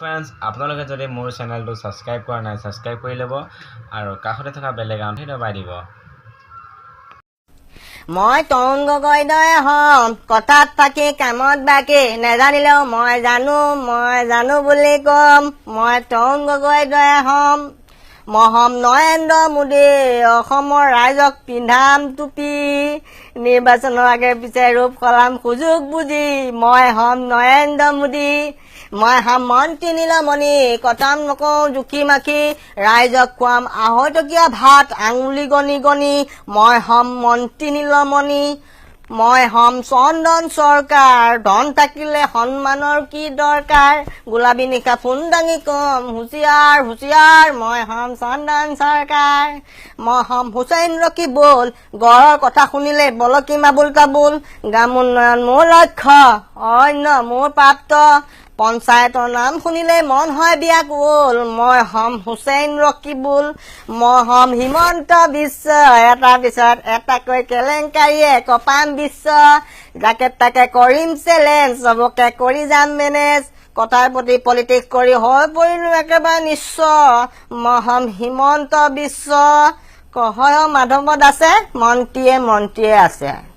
friends আপোনালোকে যদি মোৰ চেনেলটো সাবস্ক্ৰাইব কৰা নাই সাবস্ক্ৰাইব কৰি ল'ব আৰু কাষতে থকা বেল আইকনটো দবাই দিব মই তৰুণ গগৈদৰে হম কথাত থাকি কামত বাকী নেজানিলেও মই জানো বুলি কম মই তৰুণ গগৈদৰে হম মহম নৰেন্দ্ৰ মোদী অসমৰ ৰাইজক পিন্ধাম টুপি নিৰ্বাচনৰ আগে পিছে ৰূপ সলাম সুযোগ বুজি মই হম নৰেন্দ্ৰ মোদী মই হম মন্ত্ৰী নীলমণি কথাম নকওঁ জুখি মাখি ৰাইজক খুৱাম আঢ়ৈটকীয়া ভাত আঙুলি গনি গনি মই হম মন্ত্ৰী নীলমণি মই হম চন্দন চৰকাৰ ধন থাকিলে সন্মানৰ কি দৰকাৰ গোলাবী নিশা ফোন দাঙি কম হুঁচিয়াৰ হুঁচিয়াৰ মই হম চন্দন চৰকাৰ মই হম হুছেইন ৰকিবুল গড়ৰ কথা শুনিলে বলকি মাবুল কাবুল গ্ৰাম উন্নয়ন মোৰ লক্ষ্য অন্য মোৰ প্ৰাপ্ত পঞ্চায়তৰ নাম শুনিলে মন হয় ব্যাকুল মই হম হুছেইন ৰকিবুল মই হম হিমন্ত বিশ্ব এটা পিছত এটাকৈ কেলেংকাৰীয়ে কপাম বিশ্ব যাকে তাকে কৰিম চেলেঞ্জ চবকে কৰি যাম মেনেজ কথাৰ প্ৰতি পলিটিক্স কৰি হৈ পৰিলো একেবাৰে নিশ্চয় মই হম হিমন্ত বিশ্ব কহয় মাধৱ দাসে মন্ত্ৰীয়ে আছে